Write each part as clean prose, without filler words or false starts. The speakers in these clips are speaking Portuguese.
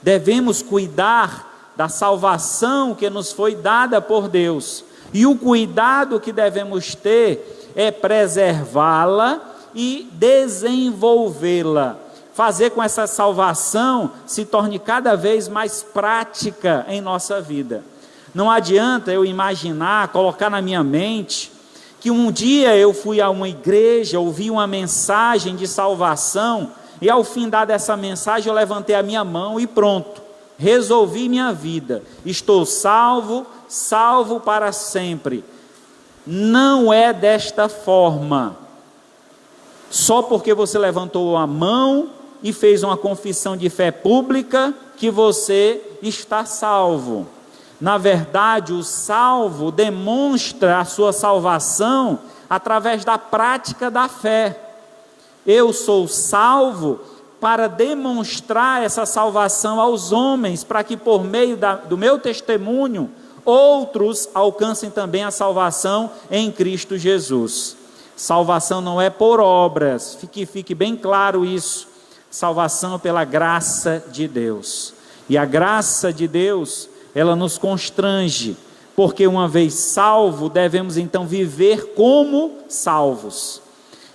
devemos cuidar da salvação que nos foi dada por Deus, e o cuidado que devemos ter é preservá-la e desenvolvê-la, fazer com essa salvação se torne cada vez mais prática em nossa vida. Não adianta eu imaginar, colocar na minha mente, que um dia eu fui a uma igreja, ouvi uma mensagem de salvação, e ao findar dessa mensagem eu levantei a minha mão e pronto, resolvi minha vida, estou salvo, salvo para sempre. Não é desta forma. Só porque você levantou a mão e fez uma confissão de fé pública que você está salvo. Na verdade, o salvo demonstra a sua salvação através da prática da fé. Eu sou salvo para demonstrar essa salvação aos homens, para que por meio do meu testemunho, outros alcancem também a salvação em Cristo Jesus. Salvação não é por obras, fique bem claro isso. Salvação pela graça de Deus. E a graça de Deus, ela nos constrange, porque uma vez salvo, devemos então viver como salvos.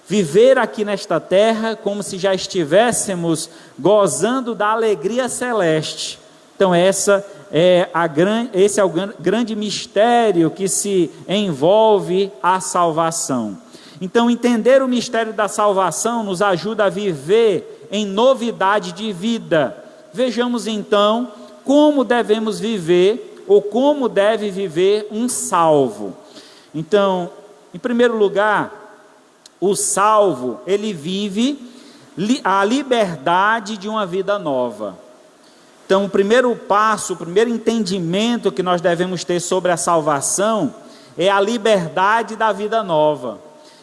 Viver aqui nesta terra como se já estivéssemos gozando da alegria celeste. Então esse é o grande mistério que se envolve a salvação. Então entender o mistério da salvação nos ajuda a viver em novidade de vida. Vejamos então como devemos viver, ou como deve viver um salvo. Então, em primeiro lugar, o salvo, ele vive a liberdade de uma vida nova. Então, o primeiro passo, o primeiro entendimento que nós devemos ter sobre a salvação é a liberdade da vida nova.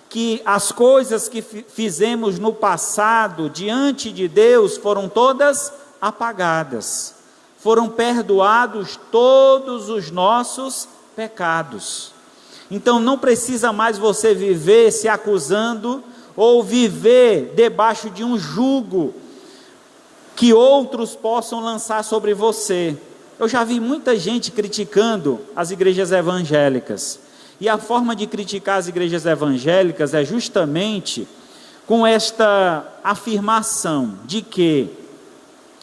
Que as coisas que fizemos no passado diante de Deus foram todas apagadas. Foram perdoados todos os nossos pecados. Então não precisa mais você viver se acusando ou viver debaixo de um jugo que outros possam lançar sobre você. Eu já vi muita gente criticando as igrejas evangélicas. E a forma de criticar as igrejas evangélicas é justamente com esta afirmação de que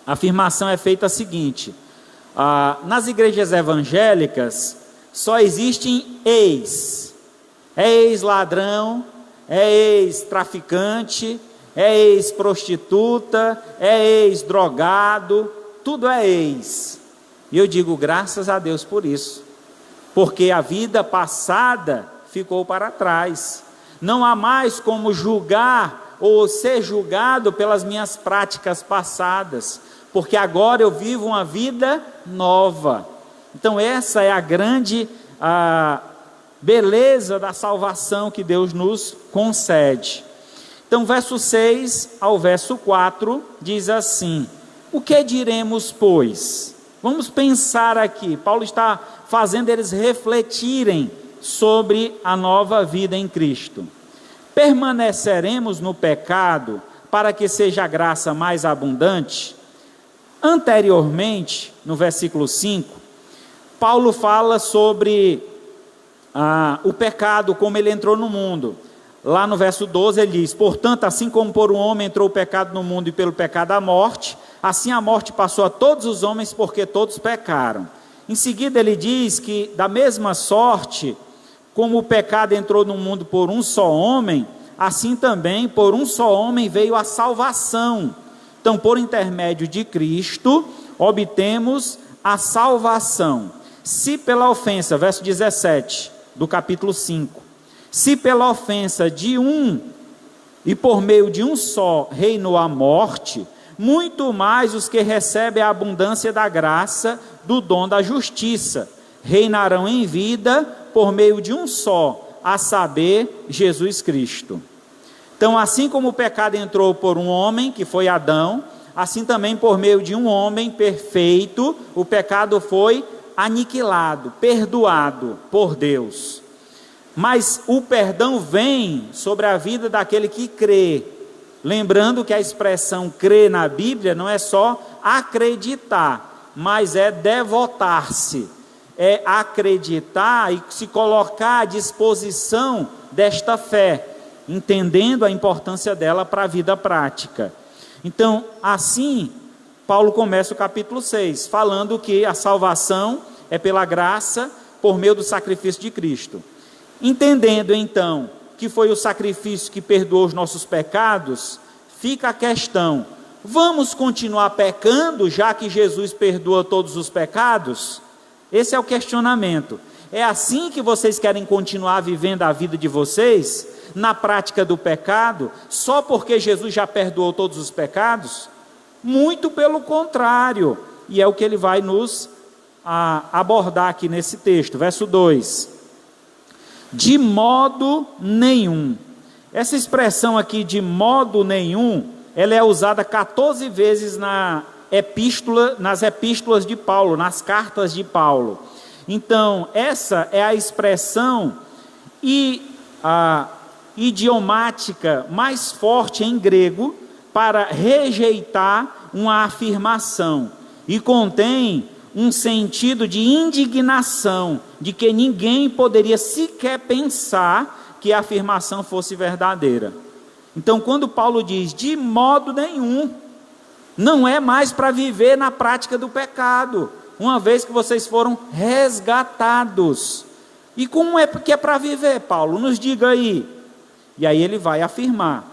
a afirmação é feita a seguinte: nas igrejas evangélicas só existem é ex-ladrão, é ex-traficante, é ex-prostituta, é ex-drogado, tudo é ex. E eu digo graças a Deus por isso, porque a vida passada ficou para trás. Não há mais como julgar ou ser julgado pelas minhas práticas passadas, porque agora eu vivo uma vida nova. Então essa é a grande beleza da salvação que Deus nos concede. Então verso 6 ao verso 4 diz assim: o que diremos, pois? Vamos pensar aqui, Paulo está fazendo eles refletirem sobre a nova vida em Cristo. Permaneceremos no pecado para que seja a graça mais abundante? Anteriormente, no versículo 5, Paulo fala sobre o pecado, como ele entrou no mundo. Lá no verso 12 ele diz: portanto, assim como por um homem entrou o pecado no mundo e pelo pecado a morte, assim a morte passou a todos os homens porque todos pecaram. Em seguida ele diz que da mesma sorte, como o pecado entrou no mundo por um só homem, assim também por um só homem veio a salvação. Então, por intermédio de Cristo, obtemos a salvação. Se pela ofensa, verso 17 do capítulo 5, se pela ofensa de um e por meio de um só reinou a morte, muito mais os que recebem a abundância da graça do dom da justiça reinarão em vida por meio de um só, a saber, Jesus Cristo. Então, assim como o pecado entrou por um homem, que foi Adão, assim também por meio de um homem perfeito, o pecado foi aniquilado, perdoado por Deus. Mas o perdão vem sobre a vida daquele que crê. Lembrando que a expressão crer na Bíblia não é só acreditar, mas é devotar-se, é acreditar e se colocar à disposição desta fé, entendendo a importância dela para a vida prática. Então, assim, Paulo começa o capítulo 6, falando que a salvação é pela graça, por meio do sacrifício de Cristo. Entendendo então que foi o sacrifício que perdoou os nossos pecados, fica a questão: vamos continuar pecando, já que Jesus perdoa todos os pecados? Esse é o questionamento. É assim que vocês querem continuar vivendo a vida de vocês, na prática do pecado, só porque Jesus já perdoou todos os pecados? Muito pelo contrário, e é o que ele vai nos abordar aqui nesse texto, verso 2. De modo nenhum. Essa expressão aqui, de modo nenhum, ela é usada 14 vezes nas epístolas de Paulo, nas cartas de Paulo. Então, essa é a expressão idiomática mais forte em grego para rejeitar uma afirmação, e contém um sentido de indignação, de que ninguém poderia sequer pensar que a afirmação fosse verdadeira. Então, quando Paulo diz de modo nenhum, não é mais para viver na prática do pecado, uma vez que vocês foram resgatados. E como é que é para viver, Paulo? Nos diga aí. E aí ele vai afirmar: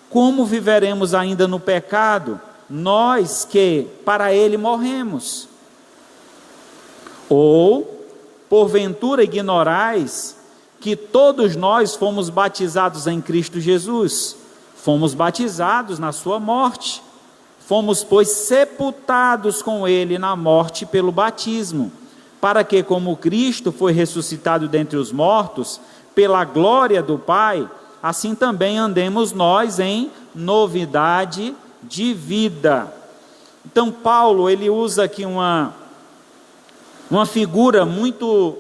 como viveremos ainda no pecado, nós que para ele morremos? Ou, porventura, ignorais que todos nós fomos batizados em Cristo Jesus? Fomos batizados na sua morte. Fomos, pois, sepultados com ele na morte pelo batismo, para que, como Cristo foi ressuscitado dentre os mortos, pela glória do Pai, assim também andemos nós em novidade de vida. Então, Paulo, ele usa aqui uma figura muito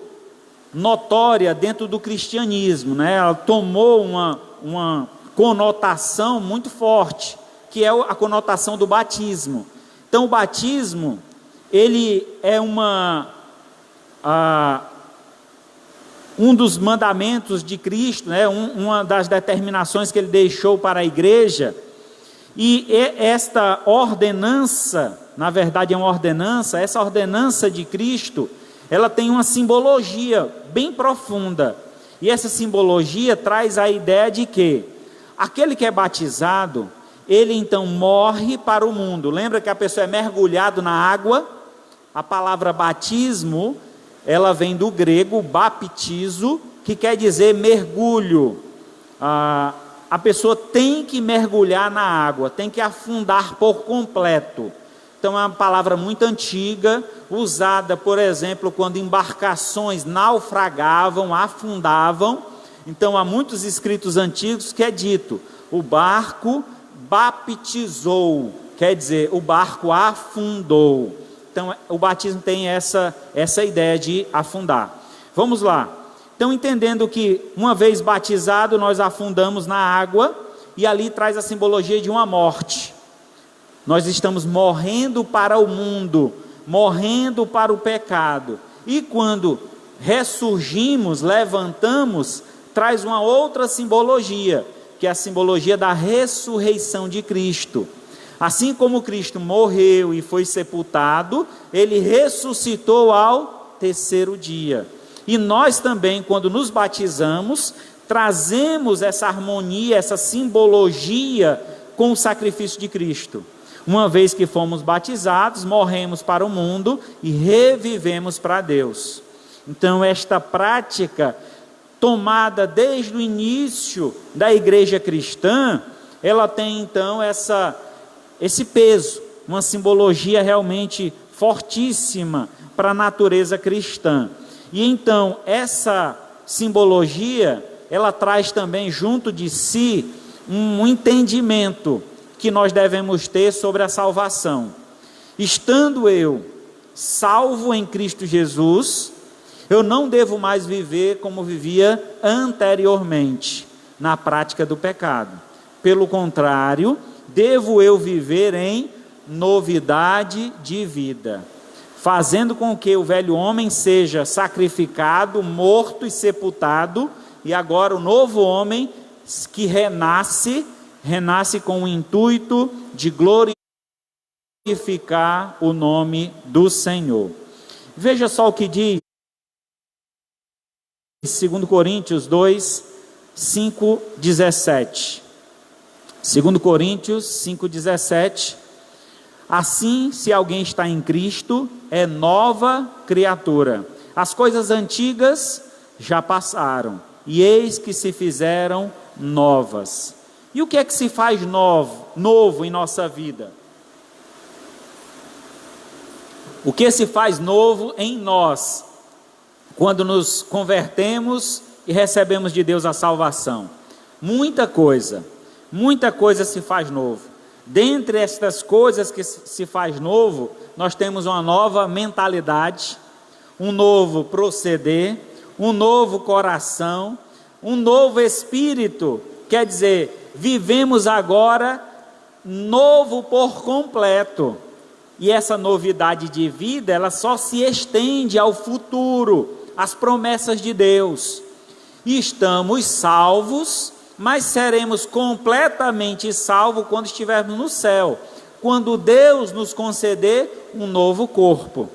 notória dentro do cristianismo, né? Ela tomou uma conotação muito forte, que é a conotação do batismo. Então, o batismo, ele é um dos mandamentos de Cristo, né? Uma das determinações que ele deixou para a igreja. E esta ordenança, na verdade é uma ordenança, essa ordenança de Cristo, ela tem uma simbologia bem profunda. E essa simbologia traz a ideia de que aquele que é batizado, ele então morre para o mundo. Lembra que a pessoa é mergulhado na água? A palavra batismo, ela vem do grego baptizo, que quer dizer mergulho. A pessoa tem que mergulhar na água, tem que afundar por completo. Então é uma palavra muito antiga, usada, por exemplo, quando embarcações naufragavam, afundavam. Então há muitos escritos antigos que é dito: o barco baptizou, quer dizer, o barco afundou. Então o batismo tem essa ideia de afundar. Vamos lá. Então, entendendo que uma vez batizado, nós afundamos na água, e ali traz a simbologia de uma morte. Nós estamos morrendo para o mundo, morrendo para o pecado. E quando ressurgimos, levantamos, traz uma outra simbologia, que é a simbologia da ressurreição de Cristo. Assim como Cristo morreu e foi sepultado, ele ressuscitou ao terceiro dia. E nós também, quando nos batizamos, trazemos essa harmonia, essa simbologia com o sacrifício de Cristo. Uma vez que fomos batizados, morremos para o mundo e revivemos para Deus. Então, esta prática, tomada desde o início da igreja cristã, ela tem então esse peso, uma simbologia realmente fortíssima para a natureza cristã. E então, essa simbologia, ela traz também junto de si um entendimento que nós devemos ter sobre a salvação. Estando eu salvo em Cristo Jesus, eu não devo mais viver como vivia anteriormente, na prática do pecado. pelo contrário, devo eu viver em novidade de vida, fazendo com que o velho homem seja sacrificado, morto e sepultado, e agora o novo homem que renasce com o intuito de glorificar o nome do Senhor. Veja só o que diz 2 Coríntios 2, 5, 17. 2 Coríntios 5, 17. Assim, se alguém está em Cristo, é nova criatura. As coisas antigas já passaram, e eis que se fizeram novas. E o que é que se faz novo em nossa vida? O que se faz novo em nós, quando nos convertemos e recebemos de Deus a salvação? Muita coisa se faz novo. Dentre estas coisas que se faz novo, nós temos uma nova mentalidade, um novo proceder, um novo coração, um novo espírito. Quer dizer, vivemos agora novo por completo. E essa novidade de vida, ela só se estende ao futuro, às promessas de Deus. E estamos salvos, mas seremos completamente salvos quando estivermos no céu, quando Deus nos conceder um novo corpo.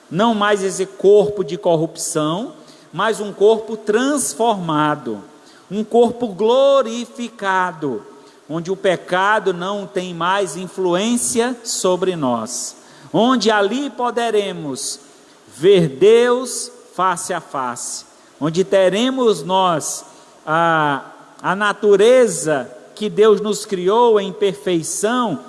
Não mais esse corpo de corrupção, mas um corpo transformado, um corpo glorificado, onde o pecado não tem mais influência sobre nós, onde ali poderemos ver Deus face a face, onde teremos nós a natureza que Deus nos criou em perfeição,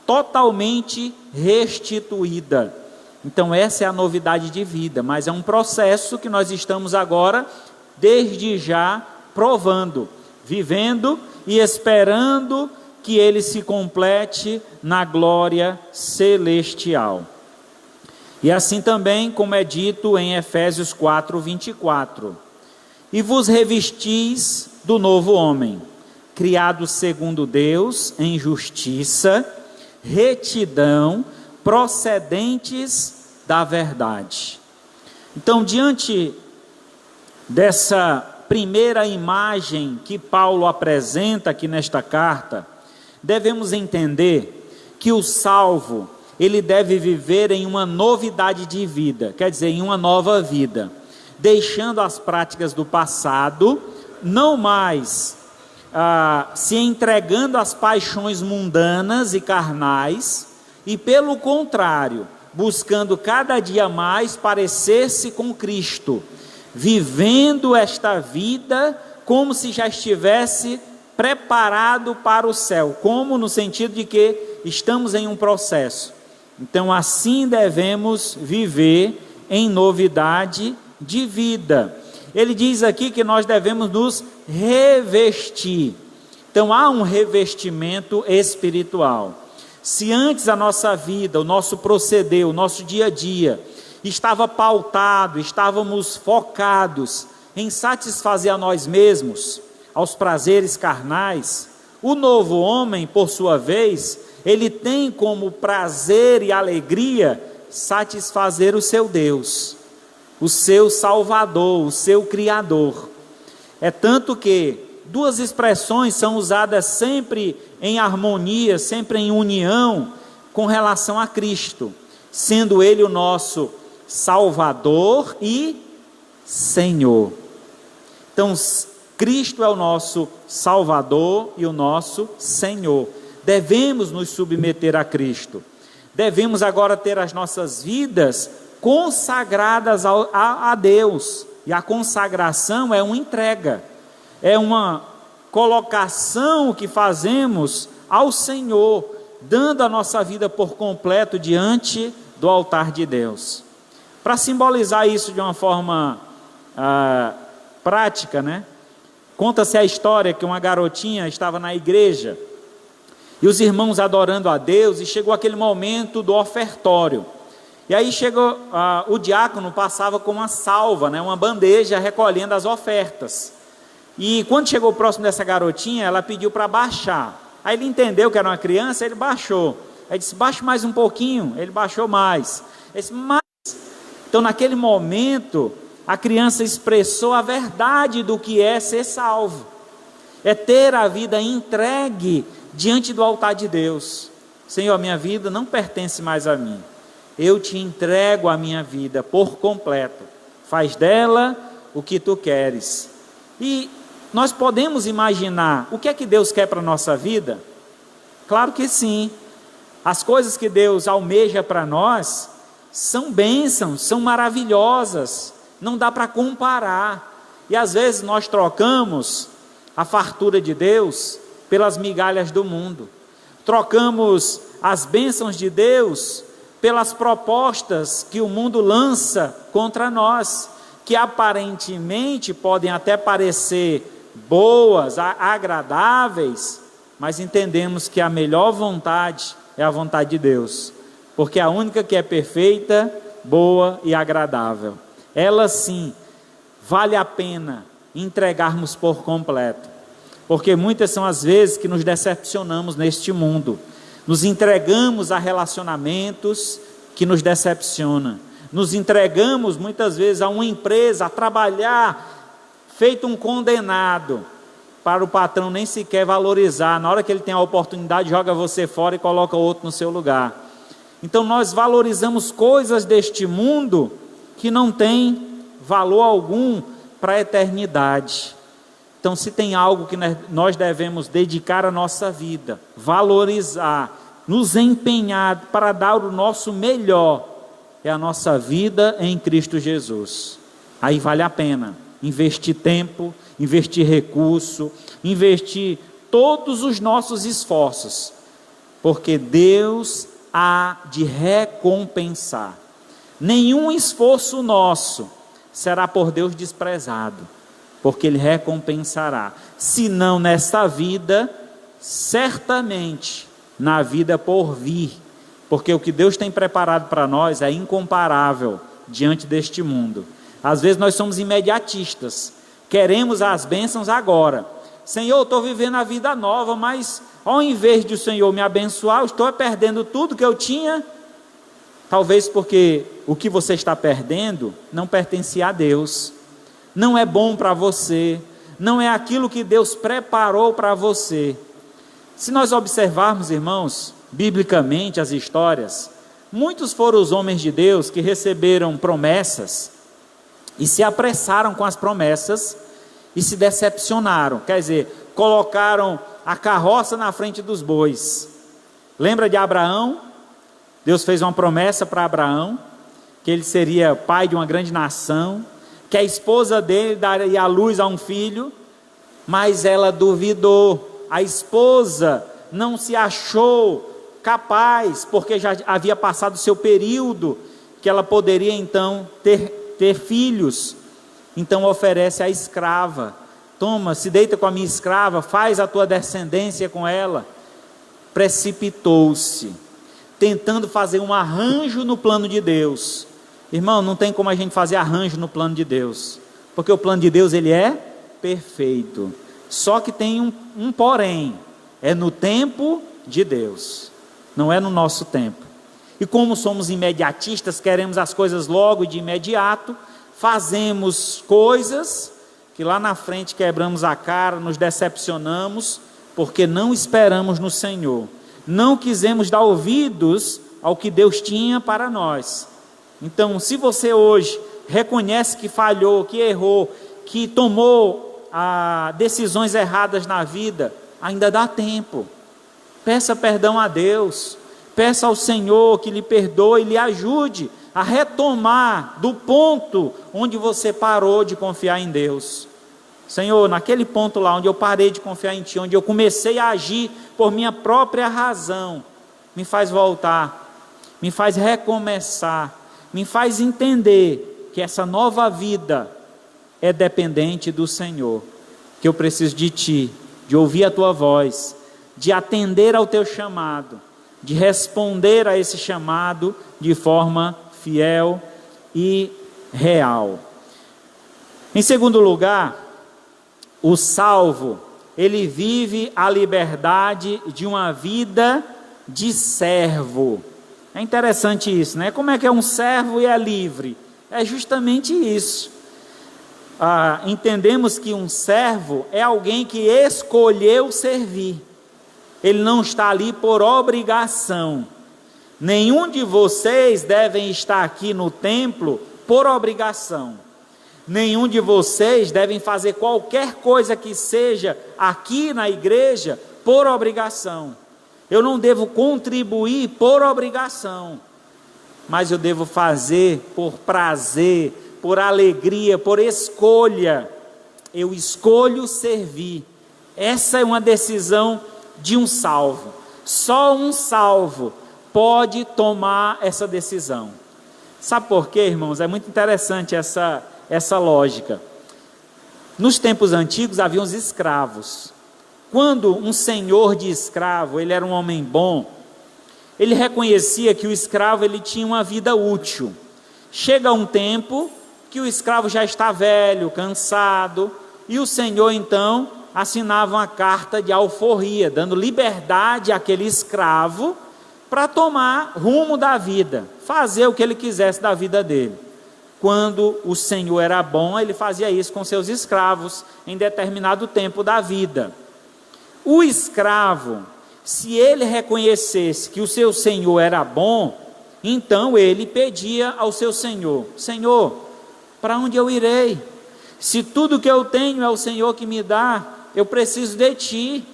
totalmente restituída. Então essa é a novidade de vida, mas é um processo que nós estamos agora, desde já, provando, vivendo e esperando que ele se complete na glória celestial. E assim também, como é dito em Efésios 4, 24, e vos revestis do novo homem, criado segundo Deus, em justiça, retidão, procedentes da verdade. Então, diante dessa primeira imagem que Paulo apresenta aqui nesta carta, devemos entender que o salvo, ele deve viver em uma novidade de vida, quer dizer, em uma nova vida, deixando as práticas do passado, não mais se entregando às paixões mundanas e carnais, e pelo contrário, buscando cada dia mais parecer-se com Cristo, vivendo esta vida como se já estivesse preparado para o céu, como no sentido de que estamos em um processo. Então assim devemos viver em novidade de vida. Ele diz aqui que nós devemos nos revestir. Então há um revestimento espiritual. Se antes a nossa vida, o nosso proceder, o nosso dia a dia estava pautado, estávamos focados em satisfazer a nós mesmos, aos prazeres carnais, o novo homem, por sua vez, ele tem como prazer e alegria satisfazer o seu Deus, o seu Salvador, o seu Criador. É tanto que duas expressões são usadas sempre em harmonia, sempre em união com relação a Cristo, sendo Ele o nosso Salvador e Senhor. Então, Cristo é o nosso Salvador e o nosso Senhor. Devemos nos submeter a Cristo. Devemos agora ter as nossas vidas consagradas a Deus. E a consagração é uma entrega, é uma colocação que fazemos ao Senhor, dando a nossa vida por completo diante do altar de Deus. Para simbolizar isso de uma forma prática, né? Conta-se a história que uma garotinha estava na igreja e os irmãos adorando a Deus, e chegou aquele momento do ofertório. E aí chegou, o diácono passava com uma salva, né, uma bandeja recolhendo as ofertas. E quando chegou próximo dessa garotinha, ela pediu para baixar. Aí ele entendeu que era uma criança, ele baixou. Aí disse, baixe mais um pouquinho. Ele baixou mais. Ele disse, mais. Então naquele momento, a criança expressou a verdade do que é ser salvo. É ter a vida entregue diante do altar de Deus. Senhor, minha vida não pertence mais a mim. Eu te entrego a minha vida por completo. Faz dela o que tu queres. E nós podemos imaginar o que é que Deus quer para a nossa vida? Claro que sim. As coisas que Deus almeja para nós são bênçãos, são maravilhosas. Não dá para comparar. E às vezes nós trocamos a fartura de Deus pelas migalhas do mundo. Trocamos as bênçãos de Deus pelas propostas que o mundo lança contra nós, que aparentemente podem até parecer boas, agradáveis, mas entendemos que a melhor vontade é a vontade de Deus, porque é a única que é perfeita, boa e agradável. Ela sim, vale a pena entregarmos por completo, porque muitas são as vezes que nos decepcionamos neste mundo, nos entregamos a relacionamentos que nos decepcionam, nos entregamos muitas vezes a uma empresa, a trabalhar feito um condenado, para o patrão nem sequer valorizar. Na hora que ele tem a oportunidade, joga você fora e coloca outro no seu lugar. Então nós valorizamos coisas deste mundo que não tem valor algum para a eternidade. Então se tem algo que nós devemos dedicar a nossa vida, valorizar, nos empenhar para dar o nosso melhor, é a nossa vida em Cristo Jesus. Aí vale a pena investir tempo, investir recurso, investir todos os nossos esforços, porque Deus há de recompensar. Nenhum esforço nosso será por Deus desprezado, porque Ele recompensará, se não nesta vida, certamente na vida por vir, porque o que Deus tem preparado para nós é incomparável diante deste mundo. Às vezes nós somos imediatistas, queremos as bênçãos agora. Senhor, eu estou vivendo a vida nova, mas ao invés de o Senhor me abençoar, eu estou perdendo tudo que eu tinha. Talvez porque o que você está perdendo não pertencia a Deus, não é bom para você, não é aquilo que Deus preparou para você. Se nós observarmos, irmãos, biblicamente as histórias, muitos foram os homens de Deus que receberam promessas e se apressaram com as promessas e se decepcionaram, quer dizer, colocaram a carroça na frente dos bois. Lembra de Abraão? Deus fez uma promessa para Abraão, que ele seria pai de uma grande nação, que a esposa dele daria à luz a um filho, mas ela duvidou. A esposa não se achou capaz, porque já havia passado o seu período, que ela poderia então ter filhos. Então oferece a escrava, toma, se deita com a minha escrava, faz a tua descendência com ela. Precipitou-se, tentando fazer um arranjo no plano de Deus. Irmão, não tem como a gente fazer arranjo no plano de Deus, porque o plano de Deus ele é perfeito, só que tem um porém, é no tempo de Deus, não é no nosso tempo. E como somos imediatistas, queremos as coisas logo e de imediato, fazemos coisas que lá na frente quebramos a cara, nos decepcionamos, porque não esperamos no Senhor, não quisemos dar ouvidos ao que Deus tinha para nós. Então, se você hoje reconhece que falhou, que errou, que tomou decisões erradas na vida, ainda dá tempo. Peça perdão a Deus, peça ao Senhor que lhe perdoe e lhe ajude a retomar do ponto onde você parou de confiar em Deus. Senhor, naquele ponto lá onde eu parei de confiar em Ti, onde eu comecei a agir por minha própria razão, me faz voltar, me faz recomeçar, me faz entender que essa nova vida é dependente do Senhor, que eu preciso de Ti, de ouvir a Tua voz, de atender ao Teu chamado, de responder a esse chamado de forma fiel e real. Em segundo lugar, O salvo, ele vive a liberdade de uma vida de servo. É interessante isso, né? Como é que é um servo e é livre? É justamente isso. Entendemos que um servo é alguém que escolheu servir. Ele não está ali por obrigação. Nenhum de vocês devem estar aqui no templo por obrigação. Nenhum de vocês devem fazer qualquer coisa que seja aqui na igreja por obrigação. Eu não devo contribuir por obrigação, mas eu devo fazer por prazer, por alegria, por escolha. Eu escolho servir. Essa é uma decisão de um salvo. Só um salvo pode tomar essa decisão. Sabe por quê, irmãos? É muito interessante essa lógica. Nos tempos antigos havia os escravos. Quando um senhor de escravo, ele era um homem bom, ele reconhecia que o escravo ele tinha uma vida útil. Chega um tempo que o escravo já está velho, cansado, e o senhor então assinava uma carta de alforria, dando liberdade àquele escravo para tomar rumo da vida, fazer o que ele quisesse da vida dele. Quando o senhor era bom, ele fazia isso com seus escravos em determinado tempo da vida. O escravo, se ele reconhecesse que o seu senhor era bom, então ele pedia ao seu senhor: Senhor, para onde eu irei? Se tudo que eu tenho é o Senhor que me dá, eu preciso de ti.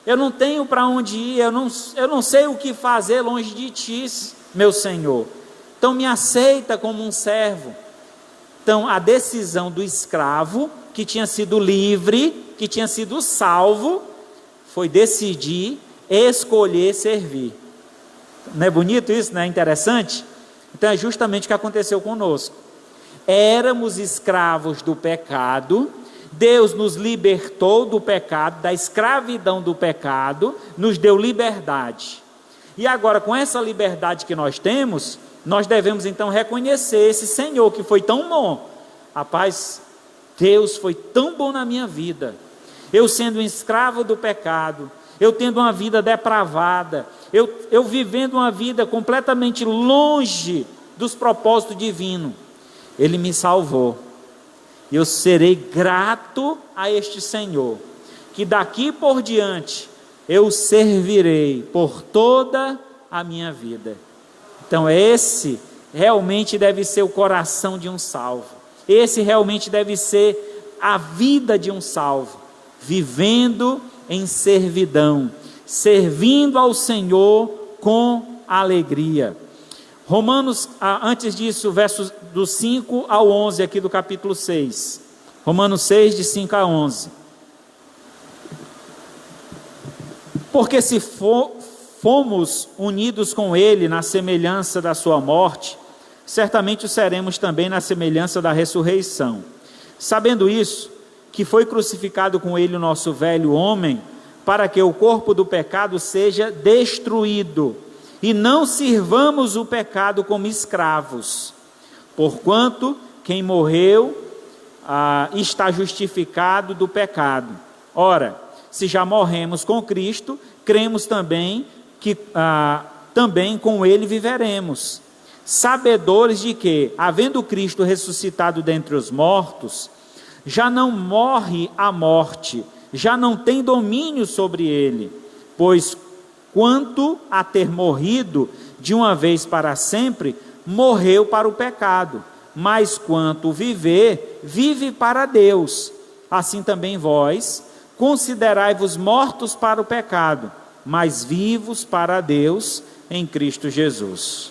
Eu não tenho para onde ir, eu não sei o que fazer longe de ti, meu Senhor. Então me aceita como um servo. Então a decisão do escravo, que tinha sido livre, que tinha sido salvo, foi decidir, escolher servir. Não é bonito isso? Não é interessante? Então é justamente o que aconteceu conosco. Éramos escravos do pecado, Deus nos libertou do pecado, da escravidão do pecado, nos deu liberdade. E agora, com essa liberdade que nós temos, nós devemos então reconhecer esse Senhor que foi tão bom. Rapaz, Deus foi tão bom na minha vida. Eu sendo um escravo do pecado, eu tendo uma vida depravada, eu vivendo uma vida completamente longe dos propósitos divinos. Ele me salvou. E eu serei grato a este Senhor, que daqui por diante eu servirei por toda a minha vida. Então esse realmente deve ser o coração de um salvo. Esse realmente deve ser a vida de um salvo, vivendo em servidão, servindo ao Senhor com alegria. Romanos, antes disso, versos do 5 ao 11 aqui do capítulo 6. Romanos 6, de 5 a 11. Porque se fomos unidos com Ele na semelhança da sua morte, certamente o seremos também na semelhança da ressurreição. Sabendo isso, que foi crucificado com Ele o nosso velho homem, para que o corpo do pecado seja destruído, e não sirvamos o pecado como escravos, porquanto quem morreu está justificado do pecado. Ora, se já morremos com Cristo, cremos também que também com Ele viveremos, sabedores de que, havendo Cristo ressuscitado dentre os mortos, já não morre a morte, já não tem domínio sobre ele, pois quanto a ter morrido de uma vez para sempre, morreu para o pecado, mas quanto viver, vive para Deus. Assim também vós, considerai-vos mortos para o pecado, mas vivos para Deus em Cristo Jesus.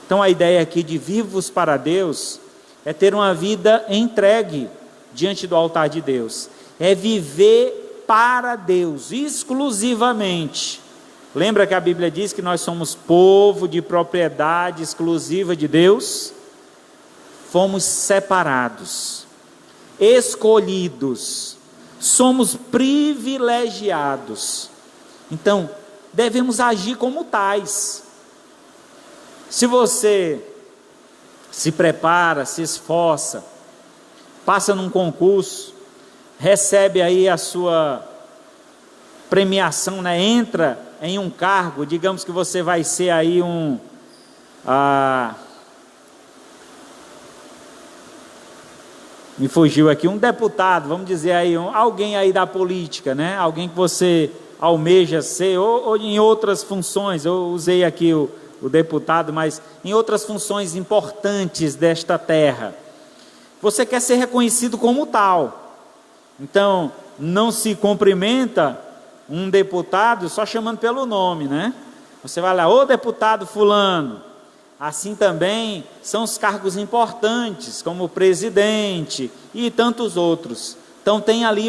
Então a ideia aqui de vivos para Deus é ter uma vida entregue diante do altar de Deus, é viver para Deus, exclusivamente. Lembra que a Bíblia diz que nós somos povo de propriedade exclusiva de Deus? Fomos separados, escolhidos, somos privilegiados. Então, devemos agir como tais. Se você se prepara, se esforça, passa num concurso, recebe aí a sua premiação, né? Entra em um cargo, digamos que você vai ser aí me fugiu aqui, um deputado, vamos dizer aí, alguém aí da política, né? Alguém que você almeja ser, ou em outras funções, eu usei aqui o deputado, mas em outras funções importantes desta terra. Você quer ser reconhecido como tal. Então, não se cumprimenta um deputado só chamando pelo nome, né? Você vai lá, ô deputado fulano. Assim também são os cargos importantes, como o presidente e tantos outros. Então tem ali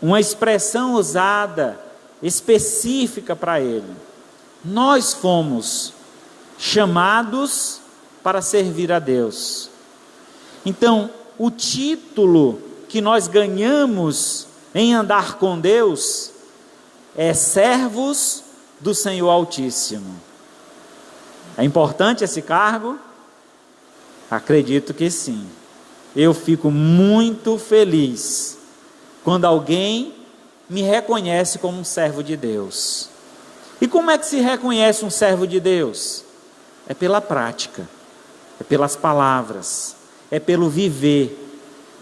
uma expressão usada, específica para ele. Nós fomos chamados para servir a Deus. Então, o título que nós ganhamos em andar com Deus é servos do Senhor Altíssimo. É importante esse cargo? Acredito que sim. Eu fico muito feliz quando alguém me reconhece como um servo de Deus. E como é que se reconhece um servo de Deus? É pela prática, é pelas palavras, é pelo viver.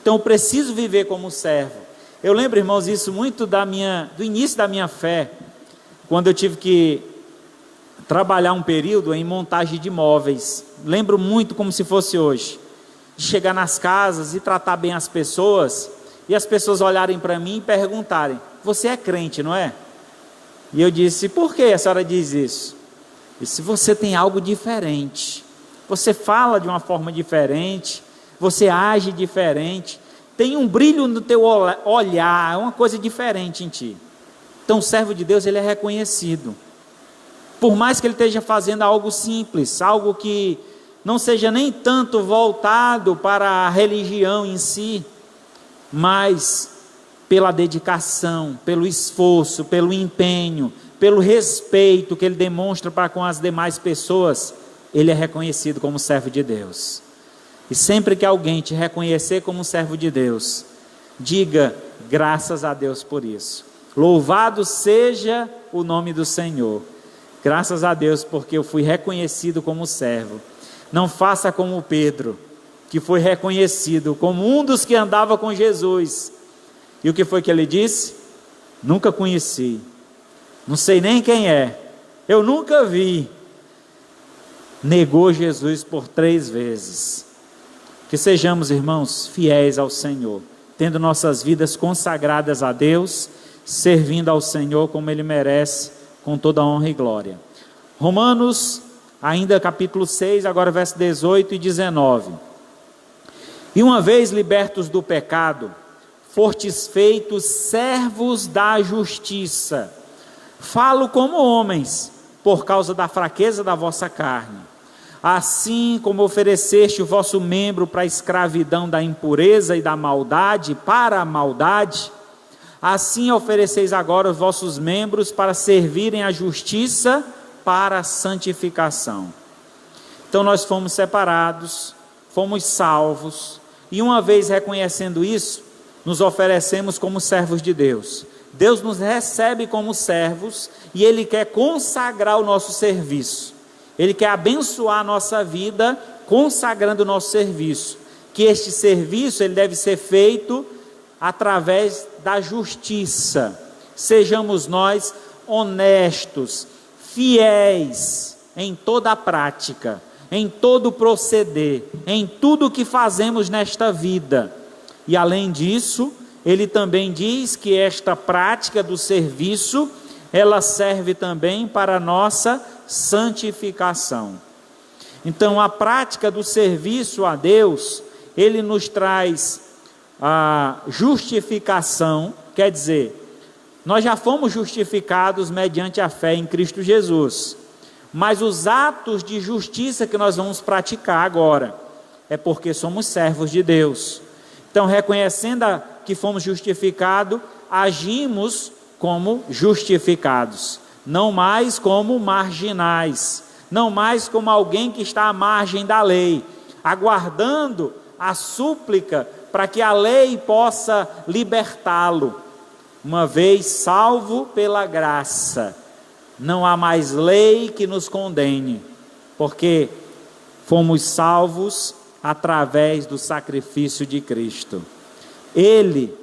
Então eu preciso viver como servo. Eu lembro, irmãos, isso muito do início da minha fé, quando eu tive que trabalhar um período em montagem de móveis. Lembro muito como se fosse hoje, de chegar nas casas e tratar bem as pessoas, e as pessoas olharem para mim e perguntarem: você é crente, não é? E eu disse: por que a senhora diz isso? E se você tem algo diferente, você fala de uma forma diferente, você age diferente, tem um brilho no teu olhar, é uma coisa diferente em ti. Então o servo de Deus, ele é reconhecido. Por mais que ele esteja fazendo algo simples, algo que não seja nem tanto voltado para a religião em si, mas pela dedicação, pelo esforço, pelo empenho, pelo respeito que ele demonstra para com as demais pessoas, ele é reconhecido como servo de Deus. E sempre que alguém te reconhecer como servo de Deus, diga graças a Deus por isso. Louvado seja o nome do Senhor. Graças a Deus porque eu fui reconhecido como servo. Não faça como Pedro, que foi reconhecido como um dos que andava com Jesus. E o que foi que ele disse? Nunca conheci, não sei nem quem é, eu nunca vi. Negou Jesus por 3 vezes. Que sejamos, irmãos, fiéis ao Senhor, tendo nossas vidas consagradas a Deus, servindo ao Senhor como Ele merece, com toda a honra e glória. Romanos, ainda capítulo 6, agora verso 18 e 19. E uma vez libertos do pecado, fortes feitos servos da justiça, falo como homens, por causa da fraqueza da vossa carne. Assim como ofereceste o vosso membro para a escravidão da impureza e da maldade, para a maldade, assim ofereceis agora os vossos membros para servirem à justiça, para a santificação. Então nós fomos separados, fomos salvos, e uma vez reconhecendo isso, nos oferecemos como servos de Deus. Deus nos recebe como servos, e Ele quer consagrar o nosso serviço. Ele quer abençoar a nossa vida, consagrando o nosso serviço. Que este serviço, ele deve ser feito através da justiça. Sejamos nós honestos, fiéis em toda a prática, em todo o proceder, em tudo o que fazemos nesta vida. E além disso, ele também diz que esta prática do serviço, ela serve também para a nossa santificação. Então a prática do serviço a Deus, ele nos traz a justificação, quer dizer, nós já fomos justificados mediante a fé em Cristo Jesus, mas os atos de justiça que nós vamos praticar agora, é porque somos servos de Deus. Então, reconhecendo que fomos justificados, agimos como justificados, não mais como marginais, não mais como alguém que está à margem da lei, aguardando a súplica para que a lei possa libertá-lo. Uma vez salvo pela graça, não há mais lei que nos condene, porque fomos salvos através do sacrifício de Cristo. Ele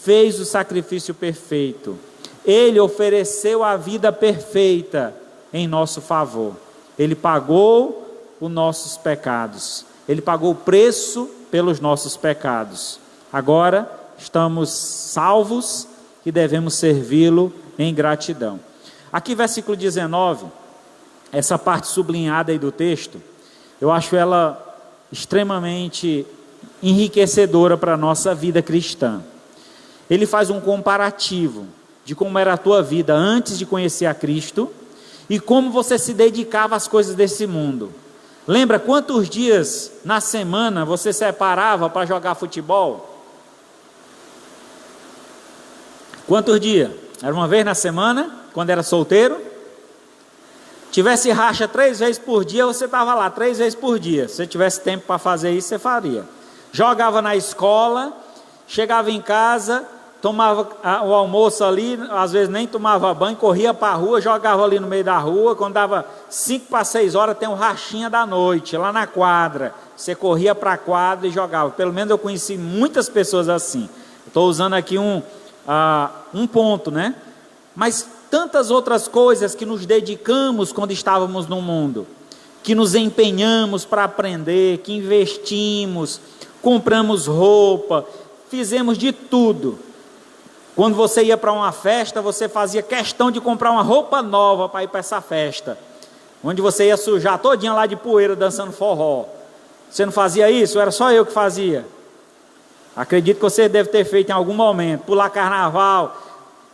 fez o sacrifício perfeito, Ele ofereceu a vida perfeita em nosso favor. Ele pagou os nossos pecados, Ele pagou o preço pelos nossos pecados. Agora estamos salvos e devemos servi-lo em gratidão. Aqui versículo 19, essa parte sublinhada aí do texto, eu acho ela extremamente enriquecedora para a nossa vida cristã. Ele faz um comparativo de como era a tua vida antes de conhecer a Cristo e como você se dedicava às coisas desse mundo. Lembra quantos dias na semana você separava para jogar futebol? Quantos dias? Era uma vez na semana, quando era solteiro? Tivesse racha 3 vezes por dia, você estava lá 3 vezes por dia. Se você tivesse tempo para fazer isso, você faria. Jogava na escola, chegava em casa, tomava o almoço ali, às vezes nem tomava banho, corria para a rua, jogava ali no meio da rua. Quando dava 5 para 6 horas, tem um rachinha da noite, lá na quadra. Você corria para a quadra e jogava. Pelo menos eu conheci muitas pessoas assim. Estou usando aqui um ponto, né? Mas tantas outras coisas que nos dedicamos quando estávamos no mundo, que nos empenhamos para aprender, que investimos, compramos roupa, fizemos de tudo. Quando você ia para uma festa, você fazia questão de comprar uma roupa nova para ir para essa festa, onde você ia sujar todinha lá de poeira dançando forró. Você não fazia isso? Era só eu que fazia? Acredito que você deve ter feito em algum momento. Pular carnaval,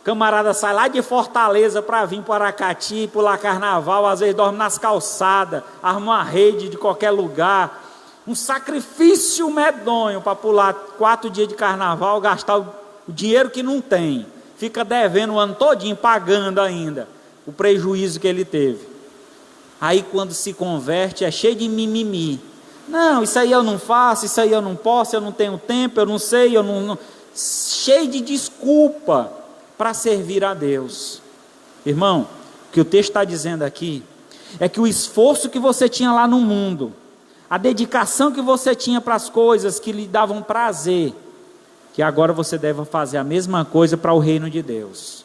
camarada sai lá de Fortaleza para vir para Aracati, pular carnaval, às vezes dorme nas calçadas, arma uma rede de qualquer lugar, um sacrifício medonho para pular 4 dias de carnaval, gastar o dinheiro que não tem, fica devendo o ano todinho, pagando ainda o prejuízo que ele teve. Aí quando se converte é cheio de mimimi. Não, isso aí eu não faço, isso aí eu não posso, eu não tenho tempo, eu não sei, eu não... cheio de desculpa para servir a Deus. Irmão, o que o texto está dizendo aqui é que o esforço que você tinha lá no mundo, a dedicação que você tinha para as coisas que lhe davam prazer, que agora você deve fazer a mesma coisa para o reino de Deus.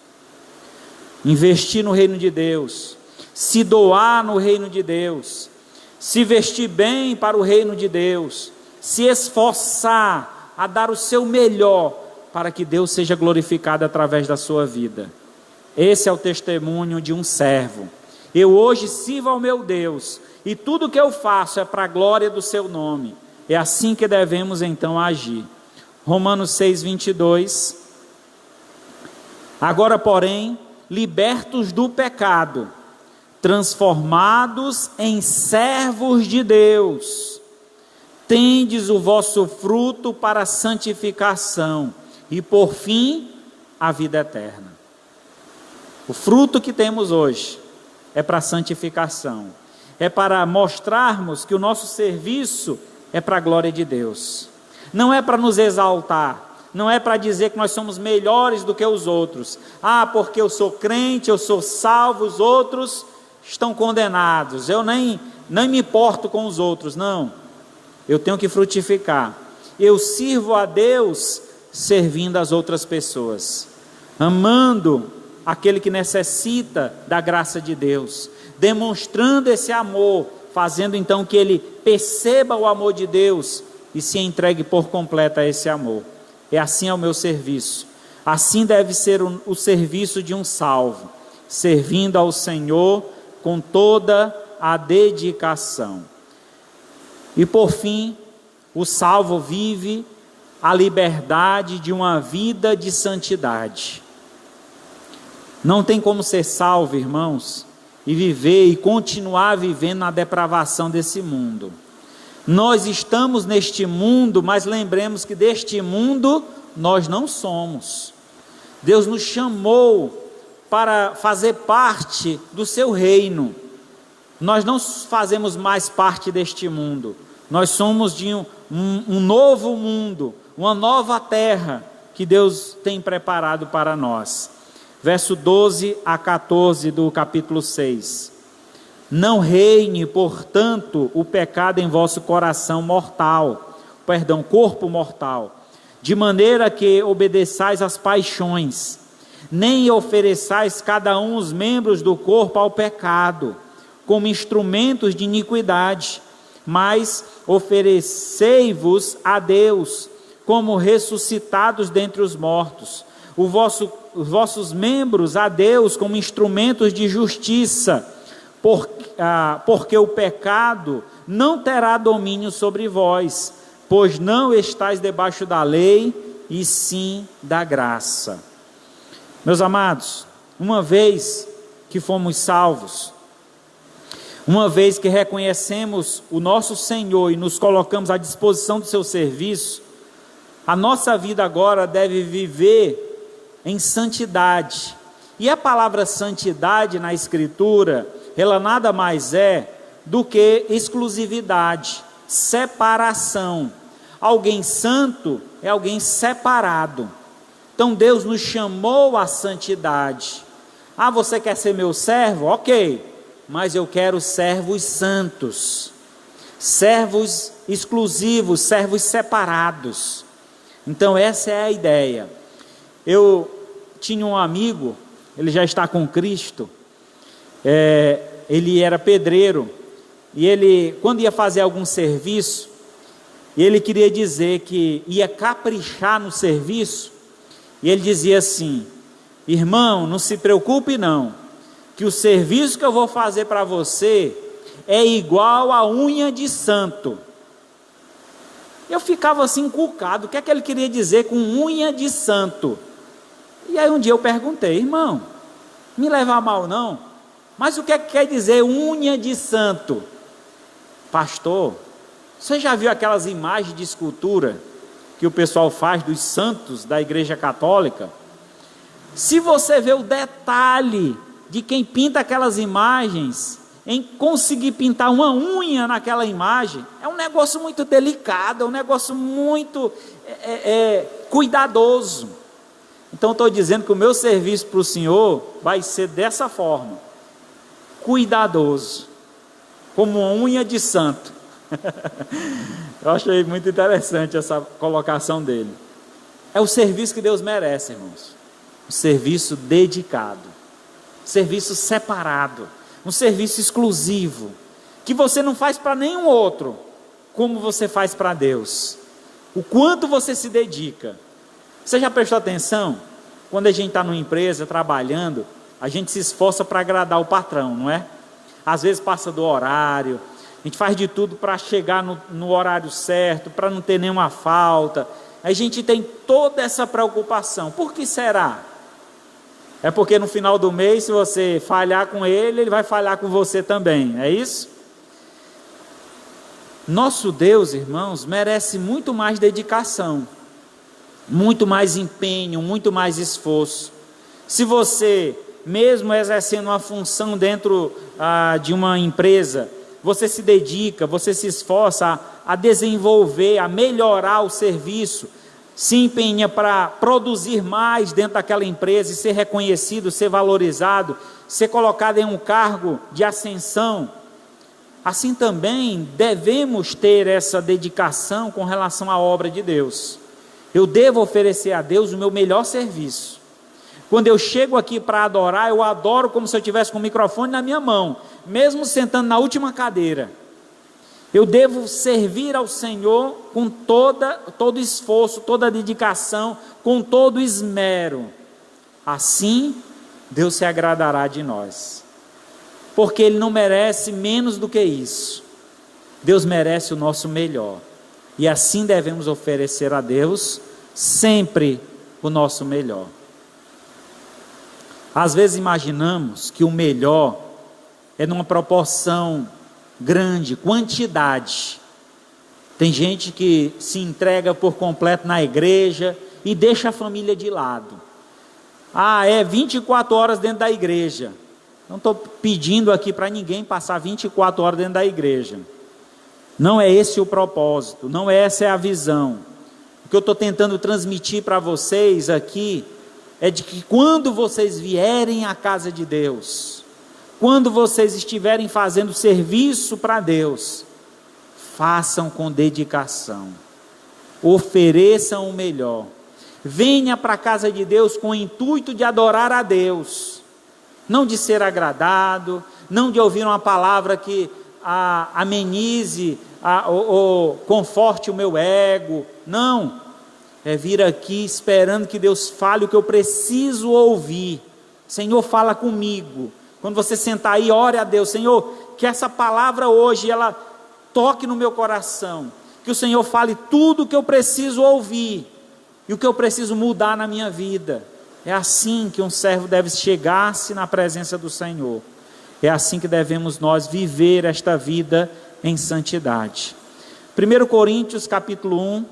Investir no reino de Deus, se doar no reino de Deus, se vestir bem para o reino de Deus, se esforçar a dar o seu melhor para que Deus seja glorificado através da sua vida. Esse é o testemunho de um servo. Eu hoje sirvo ao meu Deus e tudo que eu faço é para a glória do seu nome. É assim que devemos então agir. Romanos 6:22. Agora, porém, libertos do pecado, transformados em servos de Deus, tendes o vosso fruto para a santificação e por fim a vida eterna. O fruto que temos hoje é para a santificação, é para mostrarmos que o nosso serviço é para a glória de Deus, não é para nos exaltar, não é para dizer que nós somos melhores do que os outros. Porque eu sou crente, eu sou salvo, os outros estão condenados, eu nem me importo com os outros. Não, eu tenho que frutificar. Eu sirvo a Deus servindo as outras pessoas, amando aquele que necessita da graça de Deus, demonstrando esse amor, fazendo então que ele perceba o amor de Deus e se entregue por completo a esse amor. É assim o meu serviço. Assim deve ser o serviço de um salvo, servindo ao Senhor com toda a dedicação. E por fim, o salvo vive a liberdade de uma vida de santidade. Não tem como ser salvo, irmãos, e viver e continuar vivendo na depravação desse mundo. Nós estamos neste mundo, mas lembremos que deste mundo nós não somos. Deus nos chamou para fazer parte do seu reino. Nós não fazemos mais parte deste mundo. Nós somos de um novo mundo, uma nova terra que Deus tem preparado para nós. Verso 12 a 14 do capítulo 6. Não reine, portanto, o pecado em vosso corpo mortal, de maneira que obedeçais às paixões, nem ofereçais cada um os membros do corpo ao pecado, como instrumentos de iniquidade, mas oferecei-vos a Deus, como ressuscitados dentre os mortos, os vossos membros a Deus como instrumentos de justiça, porque o pecado não terá domínio sobre vós, pois não estáis debaixo da lei, e sim da graça. Meus amados, uma vez que fomos salvos, uma vez que reconhecemos o nosso Senhor e nos colocamos à disposição do seu serviço, a nossa vida agora deve viver em santidade. E a palavra santidade na Escritura, ela nada mais é do que exclusividade, separação. Alguém santo é alguém separado. Então Deus nos chamou à santidade. Ah, você quer ser meu servo? Ok, mas eu quero servos santos, servos exclusivos, servos separados. Então essa é a ideia. Eu tinha um amigo, ele já está com Cristo, ele era pedreiro, e ele, quando ia fazer algum serviço, ele queria dizer que ia caprichar no serviço, e ele dizia assim: irmão, não se preocupe não, que o serviço que eu vou fazer para você é igual a unha de santo. Eu ficava assim encucado, o que é que ele queria dizer com unha de santo? E aí um dia eu perguntei: irmão, me leva a mal não, mas o que é que quer dizer unha de santo? Pastor, você já viu aquelas imagens de escultura que o pessoal faz dos santos da Igreja Católica? Se você vê o detalhe de quem pinta aquelas imagens, em conseguir pintar uma unha naquela imagem, é um negócio muito delicado, é um negócio muito cuidadoso. Então estou dizendo que o meu serviço para o Senhor vai ser dessa forma, cuidadoso, como uma unha de santo. Eu achei muito interessante essa colocação dele. É o serviço que Deus merece, irmãos. Um serviço dedicado, serviço separado, um serviço exclusivo, que você não faz para nenhum outro, como você faz para Deus. O quanto você se dedica. Você já prestou atenção? Quando a gente está numa empresa trabalhando, a gente se esforça para agradar o patrão, não é? Às vezes passa do horário, a gente faz de tudo para chegar no horário certo, para não ter nenhuma falta. A gente tem toda essa preocupação. Por que será? É porque no final do mês, se você falhar com ele, ele vai falhar com você também, é isso? Nosso Deus, irmãos, merece muito mais dedicação, muito mais empenho, muito mais esforço. Se você, mesmo exercendo uma função dentro de uma empresa, você se dedica, você se esforça a desenvolver, a melhorar o serviço, se empenha para produzir mais dentro daquela empresa e ser reconhecido, ser valorizado, ser colocado em um cargo de ascensão, assim também devemos ter essa dedicação com relação à obra de Deus. Eu devo oferecer a Deus o meu melhor serviço. Quando eu chego aqui para adorar, eu adoro como se eu tivesse com o microfone na minha mão, mesmo sentando na última cadeira. Eu devo servir ao Senhor com todo esforço, toda dedicação, com todo esmero. Assim, Deus se agradará de nós. Porque Ele não merece menos do que isso. Deus merece o nosso melhor. E assim devemos oferecer a Deus sempre o nosso melhor. Às vezes imaginamos que o melhor é numa proporção grande, quantidade. Tem gente que se entrega por completo na igreja e deixa a família de lado. 24 horas dentro da igreja. Não estou pedindo aqui para ninguém passar 24 horas dentro da igreja. Não é esse o propósito, não é essa a visão. O que eu estou tentando transmitir para vocês aqui é de que quando vocês vierem à casa de Deus, quando vocês estiverem fazendo serviço para Deus, façam com dedicação, ofereçam o melhor, venha para a casa de Deus com o intuito de adorar a Deus, não de ser agradado, não de ouvir uma palavra que amenize ou conforte o meu ego, não, é vir aqui esperando que Deus fale o que eu preciso ouvir. Senhor, fala comigo. Quando você sentar aí, ore a Deus, Senhor, que essa palavra hoje, ela toque no meu coração, que o Senhor fale tudo o que eu preciso ouvir, e o que eu preciso mudar na minha vida. É assim que um servo deve chegar-se na presença do Senhor, é assim que devemos nós viver esta vida em santidade. 1 Coríntios capítulo 1,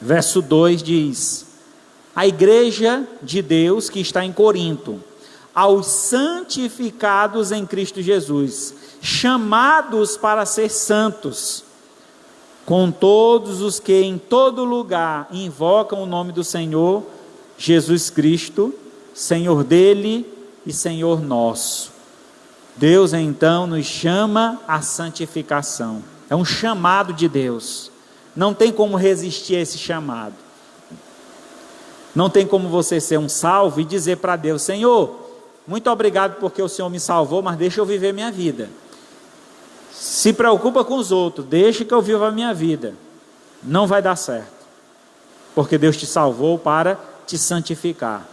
verso 2 diz: a igreja de Deus que está em Corinto, aos santificados em Cristo Jesus, chamados para ser santos, com todos os que em todo lugar invocam o nome do Senhor Jesus Cristo, Senhor dele e Senhor nosso. Deus então nos chama à santificação, é um chamado de Deus, não tem como resistir a esse chamado, não tem como você ser um salvo e dizer para Deus: Senhor, muito obrigado porque o Senhor me salvou, mas deixa eu viver minha vida. Se preocupa com os outros, deixa que eu viva a minha vida. Não vai dar certo, porque Deus te salvou para te santificar,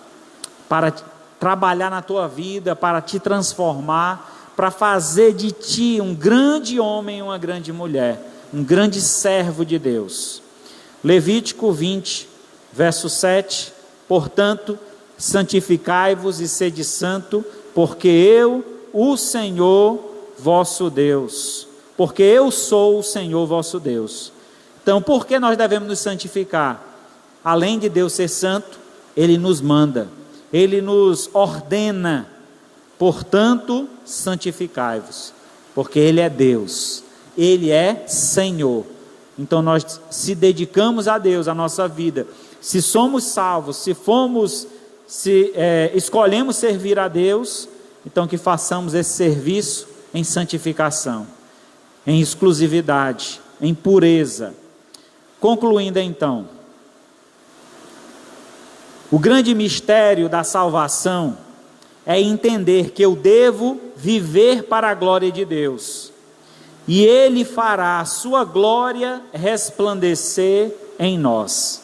para trabalhar na tua vida, para te transformar, para fazer de ti um grande homem e uma grande mulher, um grande servo de Deus. Levítico 20, verso 7, portanto, santificai-vos e sede santo, porque eu, o Senhor vosso Deus, porque eu sou o Senhor vosso Deus. Então, por que nós devemos nos santificar? Além de Deus ser santo, Ele nos manda, Ele nos ordena, portanto, santificai-vos, porque Ele é Deus, Ele é Senhor. Então nós se dedicamos a Deus, a nossa vida, se somos salvos, se escolhemos servir a Deus, então que façamos esse serviço em santificação, em exclusividade, em pureza. Concluindo então, o grande mistério da salvação é entender que eu devo viver para a glória de Deus, e Ele fará a sua glória resplandecer em nós.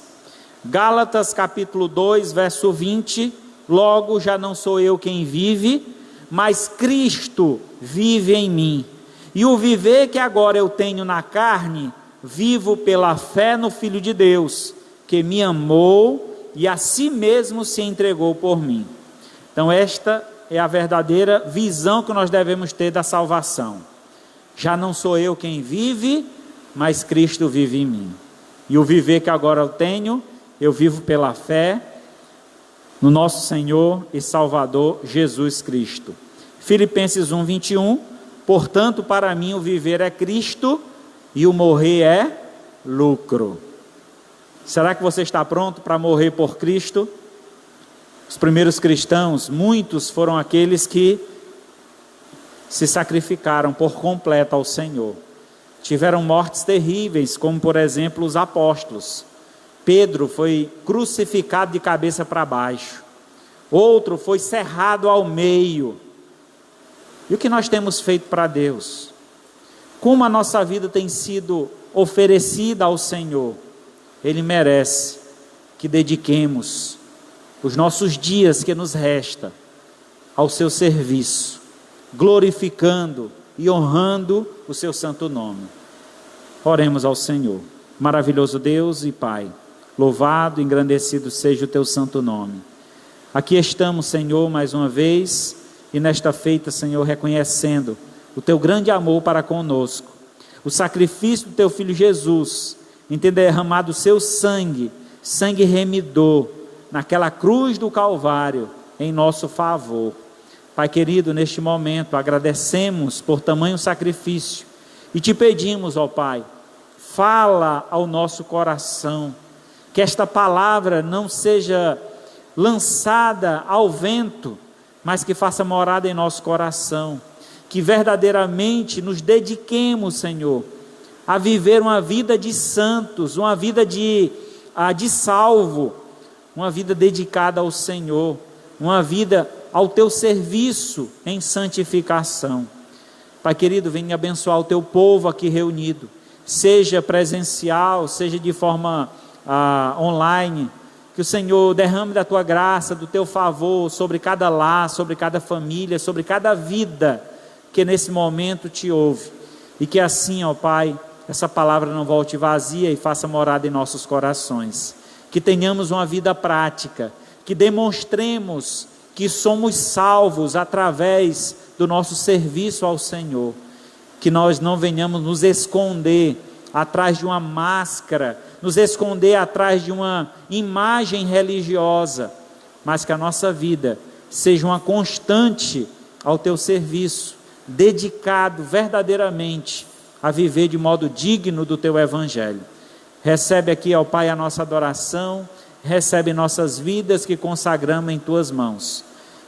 Gálatas capítulo 2, verso 20, logo já não sou eu quem vive, mas Cristo vive em mim, e o viver que agora eu tenho na carne, vivo pela fé no Filho de Deus, que me amou e a si mesmo se entregou por mim. Então esta é a verdadeira visão que nós devemos ter da salvação. Já não sou eu quem vive, mas Cristo vive em mim, e o viver que agora eu tenho, eu vivo pela fé no nosso Senhor e Salvador Jesus Cristo. Filipenses 1, 21, portanto para mim o viver é Cristo e o morrer é lucro. Será que você está pronto para morrer por Cristo? Os primeiros cristãos, muitos foram aqueles que se sacrificaram por completo ao Senhor, tiveram mortes terríveis, como por exemplo os apóstolos. Pedro foi crucificado de cabeça para baixo, outro foi cerrado ao meio. E o que nós temos feito para Deus? Como a nossa vida tem sido oferecida ao Senhor? Ele merece que dediquemos os nossos dias que nos resta ao seu serviço, glorificando e honrando o seu santo nome. Oremos ao Senhor. Maravilhoso Deus e Pai, louvado e engrandecido seja o teu santo nome. Aqui estamos, Senhor, mais uma vez, e nesta feita, Senhor, reconhecendo o teu grande amor para conosco, o sacrifício do teu Filho Jesus, em ter derramado o seu sangue, sangue remidor, naquela cruz do Calvário, em nosso favor. Pai querido, neste momento, agradecemos por tamanho sacrifício, e te pedimos, ó Pai, fala ao nosso coração, que esta palavra não seja lançada ao vento, mas que faça morada em nosso coração, que verdadeiramente nos dediquemos, Senhor, a viver uma vida de santos, uma vida de salvo, uma vida dedicada ao Senhor, uma vida ao Teu serviço em santificação. Pai querido, venha abençoar o Teu povo aqui reunido, seja presencial, seja de forma online, que o Senhor derrame da Tua graça, do Teu favor sobre cada lar, sobre cada família, sobre cada vida que nesse momento Te ouve, e que assim, ó Pai, essa palavra não volte vazia e faça morada em nossos corações, que tenhamos uma vida prática, que demonstremos que somos salvos através do nosso serviço ao Senhor, que nós não venhamos nos esconder atrás de uma máscara, nos esconder atrás de uma imagem religiosa, mas que a nossa vida seja uma constante ao Teu serviço, dedicado verdadeiramente a viver de modo digno do Teu Evangelho. Recebe aqui, ó Pai, a nossa adoração, recebe nossas vidas que consagramos em Tuas mãos.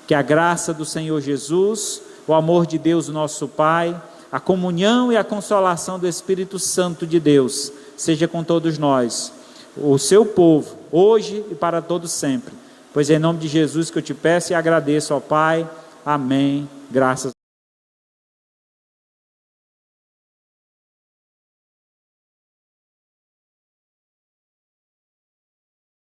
Que a graça do Senhor Jesus, o amor de Deus nosso Pai, a comunhão e a consolação do Espírito Santo de Deus, seja com todos nós, o Seu povo, hoje e para todos sempre. Pois é em nome de Jesus que eu Te peço e agradeço, ó Pai. Amém. Graças